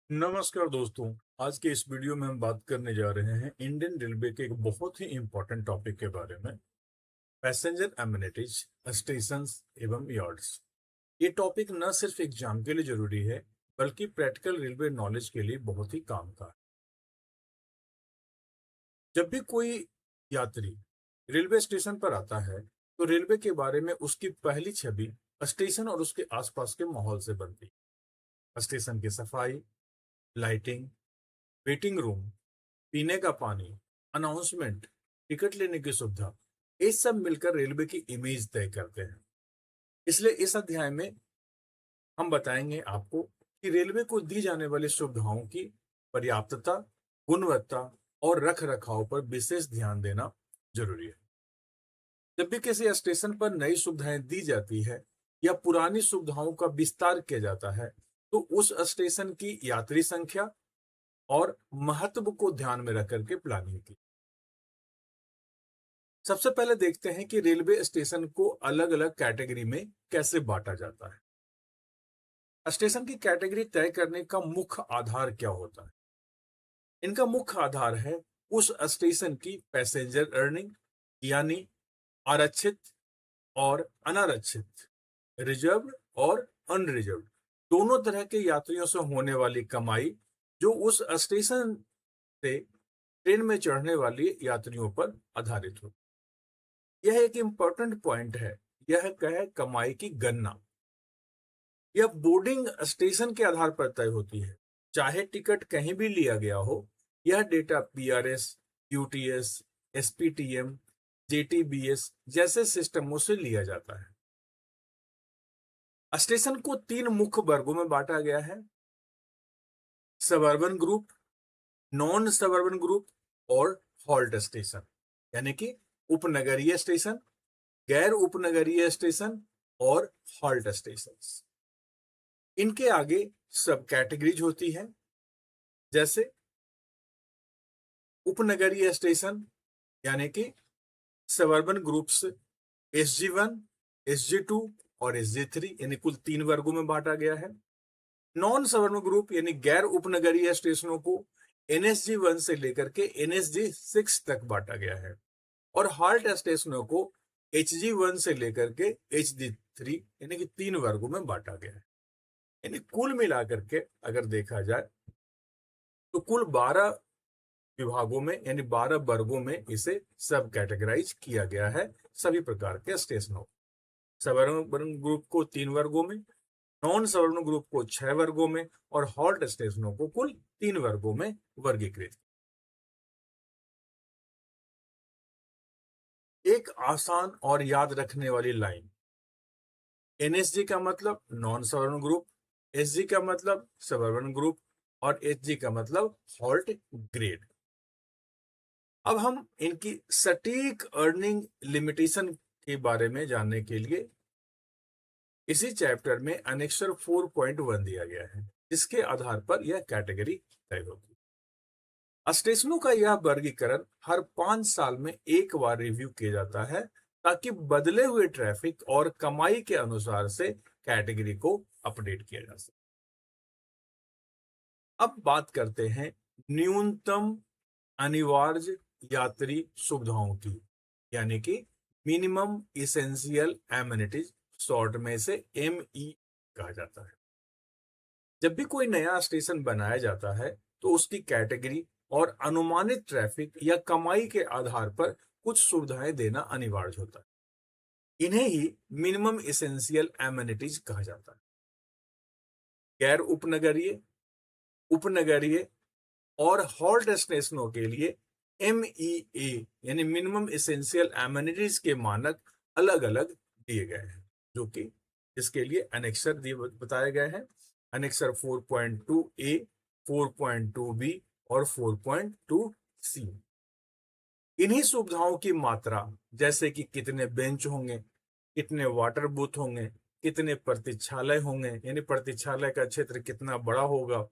नमस्कार दोस्तों। आज के इस वीडियो में हम बात करने जा रहे हैं इंडियन रेलवे के एक बहुत ही इंपॉर्टेंट टॉपिक के बारे में। पैसेंजर एमिनिटीज, स्टेशंस एवं यार्ड्स। ये टॉपिक न सिर्फ एग्जाम के लिए जरूरी है बल्कि प्रैक्टिकल रेलवे नॉलेज के लिए बहुत ही काम का है। जब भी कोई यात्री रेलवे स्टेशन पर आता है तो रेलवे के बारे में उसकी पहली छवि स्टेशन और उसके आसपास के माहौल से बनती है। स्टेशन की सफाई, लाइटिंग, वेटिंग रूम, पीने का पानी, अनाउंसमेंट, टिकट लेने की सुविधा, ये सब मिलकर रेलवे की इमेज तय करते हैं। इसलिए इस अध्याय में हम बताएंगे आपको कि रेलवे को दी जाने वाली सुविधाओं की पर्याप्तता, गुणवत्ता और रख रखाव पर विशेष ध्यान देना जरूरी है। जब भी किसी स्टेशन पर नई सुविधाएं दी जाती है या पुरानी सुविधाओं का विस्तार किया जाता है तो उस स्टेशन की यात्री संख्या और महत्व को ध्यान में रख करके प्लानिंग की। सबसे पहले देखते हैं कि रेलवे स्टेशन को अलग अलग कैटेगरी में कैसे बांटा जाता है। स्टेशन की कैटेगरी तय करने का मुख्य आधार क्या होता है? इनका मुख्य आधार है उस स्टेशन की पैसेंजर अर्निंग, यानी आरक्षित और अनारक्षित, रिजर्व और अनरिजर्व, दोनों तरह के यात्रियों से होने वाली कमाई जो उस स्टेशन से ट्रेन में चढ़ने वाली यात्रियों पर आधारित हो। यह एक इंपॉर्टेंट पॉइंट है। यह कहे कमाई की गणना यह बोर्डिंग स्टेशन के आधार पर तय होती है। चाहे टिकट कहीं भी लिया गया हो, यह डेटा पीआरएस, यूटीएस, एसपीटीएम, जेटीबीएस जैसे सिस्टमों से लिया जाता है। स्टेशन को तीन मुख्य वर्गों में बांटा गया है: suburban group, non suburban group और हॉल्ट स्टेशन, यानी कि उपनगरीय स्टेशन, गैर उपनगरीय स्टेशन और हॉल्ट स्टेशन। इनके आगे सब कैटेगरीज होती है, जैसे उपनगरीय स्टेशन यानी कि सबअर्बन ग्रुप्स SG1, SG2 और SG3, यानी कुल तीन वर्गों में बांटा गया है। नॉन सबअर्बन ग्रुप यानी गैर उपनगरीय स्टेशनों को NSG1 से लेकर के NSG6 तक बांटा गया है और हॉल्ट स्टेशनों को HG1 से लेकर के HG3 यानी कि तीन वर्गों में बांटा गया है। यानी कुल मिलाकर के अगर देखा जाए तो कुल 12 विभागों में यानी 12 वर्गों में इसे सब कैटेगराइज किया गया है सभी प्रकार के स्टेशनों। सबअर्बन ग्रुप को तीन वर्गों में, नॉन सबअर्बन ग्रुप को 6 वर्गों में और हॉल्ट स्टेशनों को कुल 3 वर्गों में वर्गीकृत। एक आसान और याद रखने वाली लाइन: NSG का मतलब नॉन सबअर्बन ग्रुप, SG का मतलब सबअर्बन ग्रुप और HG का मतलब हॉल्ट ग्रेड। अब हम इनकी सटीक अर्निंग लिमिटेशन के बारे में जानने के लिए इसी चैप्टर में अनेक्सर 4.1 दिया गया है, जिसके आधार पर यह कैटेगरी तय होगी। स्टेशनों का यह वर्गीकरण हर 5 साल में एक बार रिव्यू किया जाता है ताकि बदले हुए ट्रैफिक और कमाई के अनुसार से कैटेगरी को अपडेट किया जा सके। अब बात करते हैं न्यूनतम अनिवार्य यात्री सुविधाओं की, यानी कि मिनिमम इसेंशियल एमिनिटीज, शॉर्ट में से ME कहा जाता है। जब भी कोई नया स्टेशन बनाया जाता है तो उसकी कैटेगरी और अनुमानित ट्रैफिक या कमाई के आधार पर कुछ सुविधाएं देना अनिवार्य होता है। इन्हें ही मिनिमम इसेंशियल एमिनिटीज कहा जाता है। गैर उपनगरीय, उपनगरीय और हॉल्ट स्टेशनों के लिए MEA यानी मिनिमम इसेंशियल एमिनिटीज के मानक अलग अलग दिए गए हैं, जो कि इसके लिए अनेक्सर दिए बताए गए हैं। अनेक्सर 4.2A, 4.2B और 4.2C। इन्हीं सुविधाओं की मात्रा, जैसे कि कितने बेंच होंगे, कितने वाटर बूथ होंगे, कितने प्रतीक्षालय होंगे यानी प्रतीक्षालय का क्षेत्र कितना बड़ा होगा,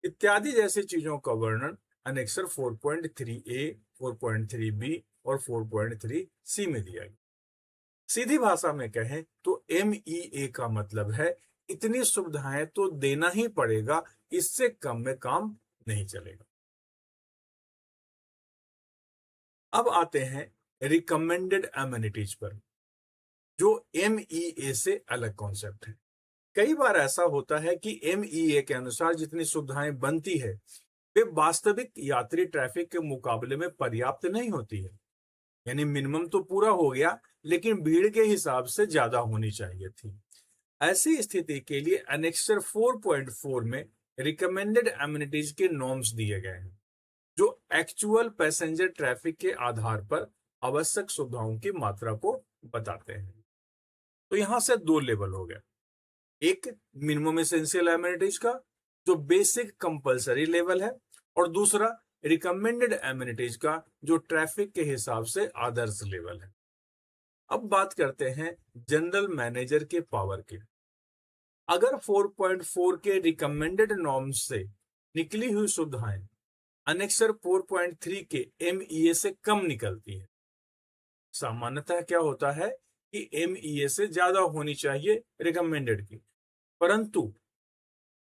इत्यादि जैसी चीजों का वर्णन अनेक्सर 4.3A, 4.3B और 4.3C में दिया गया। सीधी भाषा में कहें तो MEA का मतलब है इतनी सुविधाएं तो देना ही पड़ेगा इससे कम में काम नहीं चलेगा। अब आते हैं रिकमेंडेड एमिनिटीज पर, जो एमईए से अलग कॉन्सेप्ट है। कई बार ऐसा होता है कि एमईए के अनुसार जितनी सुविधाएं बनती है वे वास्तविक यात्री ट्रैफिक के मुकाबले में पर्याप्त नहीं होती है। यानी मिनिमम तो पूरा हो गया, लेकिन भीड़ के हिसाब से ज्यादा होनी चाहिए थी। ऐसी स्थिति के लिए एनेक्सर 4.4 में रिकमेंडेड एमिनिटीज के नॉर्म्स दिए गए हैं, जो एक्चुअल पैसेंजर ट्रैफिक के आधार पर आवश्यक सुविधाओं की मात्रा को बताते हैं। तो यहां से दो लेवल हो गए, एक मिनिमम एसेंशियल एमिनिटीज का जो बेसिक कंपलसरी लेवल है, और दूसरा रिकमेंडेड एमिनिटीज का जो ट्रैफिक के हिसाब से आदर्श लेवल है। अब बात करते हैं जनरल मैनेजर के पावर की। अगर 4.4 के रिकमेंडेड नॉर्म्स से निकली हुई सुविधाएं अनेक्सर 4.3 के एमईए से कम निकलती है, सामान्यतः क्या होता है कि एमईए से ज्यादा होनी चाहिए रिकमेंडेड की, परंतु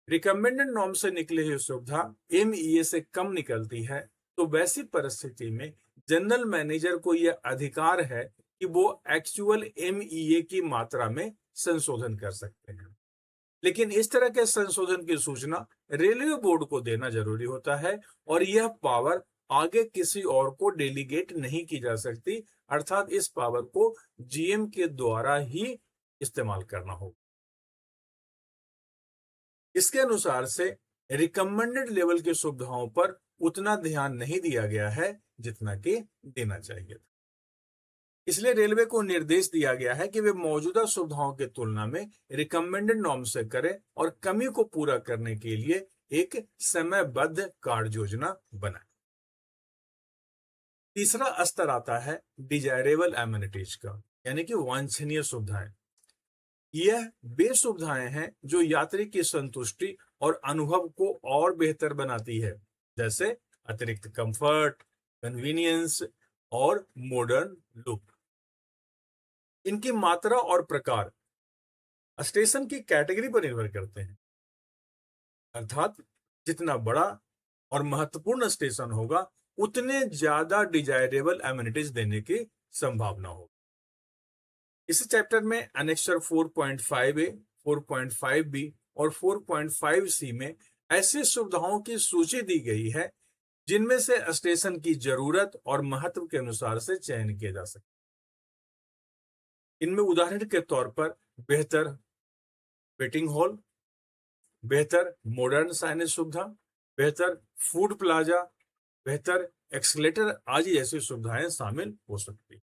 रिकमेंडेड नॉर्म से निकली हुई सुविधा एमईए से कम निकलती है, तो वैसी परिस्थिति में जनरल मैनेजर को यह अधिकार है कि वो एक्चुअल एमईए की मात्रा में संशोधन कर सकते हैं। लेकिन इस तरह के संशोधन की सूचना रेलवे बोर्ड को देना जरूरी होता है, और यह पावर आगे किसी और को डेलीगेट नहीं की जा सकती, अर्थात इस पावर को जीएम के द्वारा ही इस्तेमाल करना होगा। इसके अनुसार से रिकमेंडेड लेवल की सुविधाओं पर उतना ध्यान नहीं दिया गया है जितना कि देना चाहिए था। इसलिए रेलवे को निर्देश दिया गया है कि वे मौजूदा सुविधाओं की तुलना में रिकमेंडेड नॉर्म से करें और कमी को पूरा करने के लिए एक समयबद्ध कार्य योजना बनाएं। तीसरा स्तर आता है डिजायरेबल एमिनिटीज का, यानी कि वांछनीय सुविधाएं। यह वे सुविधाएं हैं जो यात्री की संतुष्टि और अनुभव को और बेहतर बनाती है, जैसे अतिरिक्त कंफर्ट, कन्वीनियंस और मॉडर्न लुक। इनकी मात्रा और प्रकार स्टेशन की कैटेगरी पर निर्भर करते हैं, अर्थात जितना बड़ा और महत्वपूर्ण स्टेशन होगा उतने ज्यादा डिजायरेबल एमिनिटीज देने की संभावना होगी। इस चैप्टर में एनेक्सर 4.5A, 4.5B और 4.5C में ऐसी सुविधाओं की सूची दी गई है जिनमें से स्टेशन की जरूरत और महत्व के अनुसार से चयन किया जा सकता है। इनमें उदाहरण के तौर पर बेहतर वेटिंग हॉल, बेहतर मॉडर्न साइनेज सुविधा, बेहतर फूड प्लाजा, बेहतर एक्सलेटर आदि जैसी सुविधाएं शामिल हो सकती है।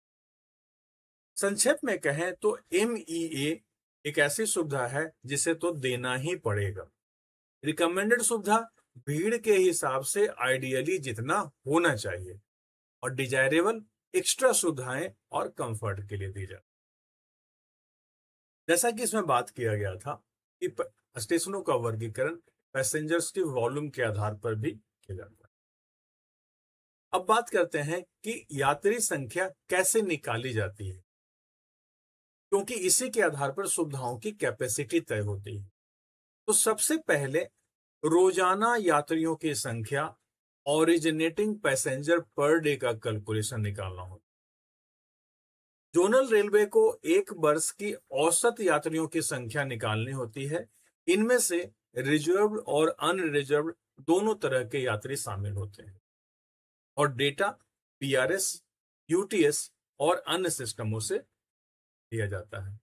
संक्षेप में कहें तो एमईए एक ऐसी सुविधा है जिसे तो देना ही पड़ेगा। रिकमेंडेड सुविधा भीड़ के हिसाब से आइडियली जितना होना चाहिए, और डिजायरेबल एक्स्ट्रा सुविधाएं और कंफर्ट के लिए दी जाती। जैसा कि इसमें बात किया गया था कि स्टेशनों का वर्गीकरण पैसेंजर्स के वॉल्यूम के आधार पर भी किया जाता है। अब बात करते हैं कि यात्री संख्या कैसे निकाली जाती है, क्योंकि इसी के आधार पर सुविधाओं की कैपेसिटी तय होती है। तो सबसे पहले रोजाना यात्रियों की संख्या ओरिजिनेटिंग पैसेंजर पर डे का कैलकुलेशन निकालना होता है। जोनल रेलवे को एक वर्ष की औसत यात्रियों की संख्या निकालनी होती है। इनमें से रिजर्व्ड और अनरिजर्व्ड दोनों तरह के यात्री शामिल होते हैं, और डेटा पीआरएस, यूटीएस और अन्य सिस्टमों से दिया जाता है।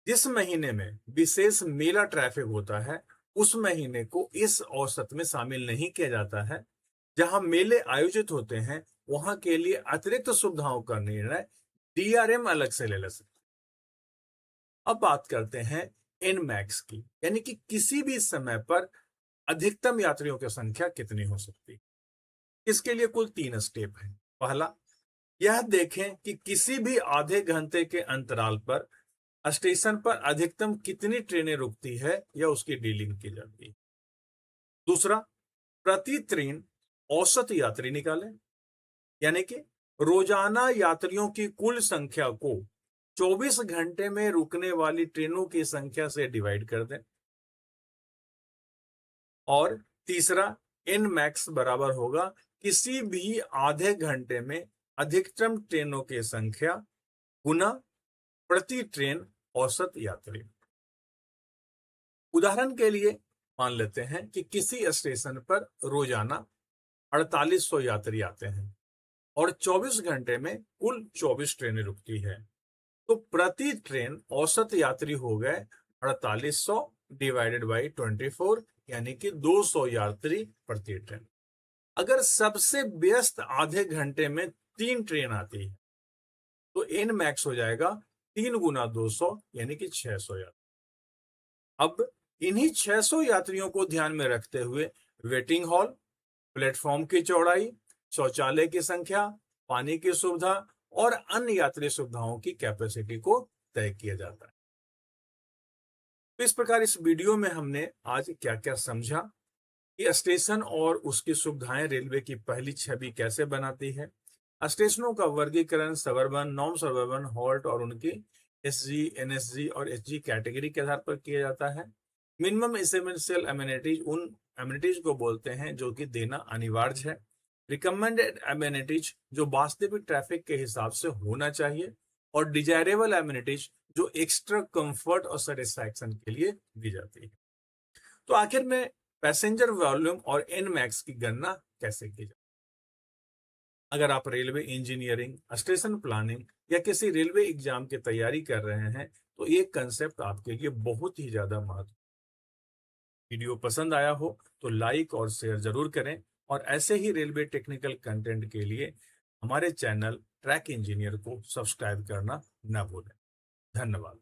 जिस महीने में विशेष मेला ट्रैफिक होता है उस महीने को इस औसत में शामिल नहीं किया जाता है। जहां मेले आयोजित होते हैं वहां के लिए अतिरिक्त सुविधाओं का निर्णय डीआरएम अलग से ले सकते हैं। अब बात करते हैं एनमैक्स की, यानी कि किसी भी समय पर अधिकतम यात्रियों की संख्या कितनी हो सकती है। इसके लिए कुल 3 स्टेप हैं। पहला, यह देखें कि किसी भी आधे घंटे के अंतराल पर स्टेशन पर अधिकतम कितनी ट्रेनें रुकती है या उसकी डीलिंग की जाती है। दूसरा, प्रति ट्रेन औसत यात्री निकालें, यानी कि रोजाना यात्रियों की कुल संख्या को 24 घंटे में रुकने वाली ट्रेनों की संख्या से डिवाइड कर दें। और तीसरा एन मैक्स बराबर होगा किसी भी आधे घंटे में अधिकतम ट्रेनों की संख्या गुना प्रति ट्रेन औसत यात्री। उदाहरण के लिए मान लेते हैं कि किसी स्टेशन पर रोजाना 4800 यात्री आते हैं और 24 घंटे में कुल 24 ट्रेनें रुकती है, तो प्रति ट्रेन औसत यात्री हो गए 4800 डिवाइडेड बाई 24, यानी कि 200 यात्री प्रति ट्रेन। अगर सबसे व्यस्त आधे घंटे में 3 ट्रेन आती है तो एन मैक्स हो जाएगा 3 गुना 200 यानी कि 600 यात्री। अब इन्हीं 600 यात्रियों को ध्यान में रखते हुए वेटिंग हॉल, प्लेटफॉर्म की चौड़ाई, शौचालय की संख्या, पानी की सुविधा और अन्य यात्री सुविधाओं की कैपेसिटी को तय किया जाता है। तो इस प्रकार इस वीडियो में हमने आज क्या क्या समझा कि स्टेशन और उसकी सुविधाएं रेलवे की पहली छवि कैसे बनाती है, स्टेशनों का वर्गीकरण सबर्बन, नॉन सबर्बन, हॉल्ट और उनकी एसजी, एनएसजी और एसजी कैटेगरी के आधार पर किया जाता है। मिनिमम एसेंशियल एमिनिटीज उन एमिनिटीज को बोलते हैं जो कि देना अनिवार्य है। रिकमेंडेड एमिनिटीज जो वास्तविक ट्रैफिक के हिसाब से होना चाहिए, और डिजायरेबल एमिनिटीज जो एक्स्ट्रा कंफर्ट और सेटिस्फैक्शन के लिए दी जाती है। तो आखिर में पैसेंजर वॉल्यूम और एन मैक्स की गणना कैसे की जाए? अगर आप रेलवे इंजीनियरिंग, स्टेशन प्लानिंग या किसी रेलवे एग्जाम की तैयारी कर रहे हैं तो ये कंसेप्ट आपके लिए बहुत ही ज्यादा महत्व। वीडियो पसंद आया हो तो लाइक और शेयर जरूर करें, और ऐसे ही रेलवे टेक्निकल कंटेंट के लिए हमारे चैनल ट्रैक इंजीनियर को सब्सक्राइब करना न भूलें। धन्यवाद।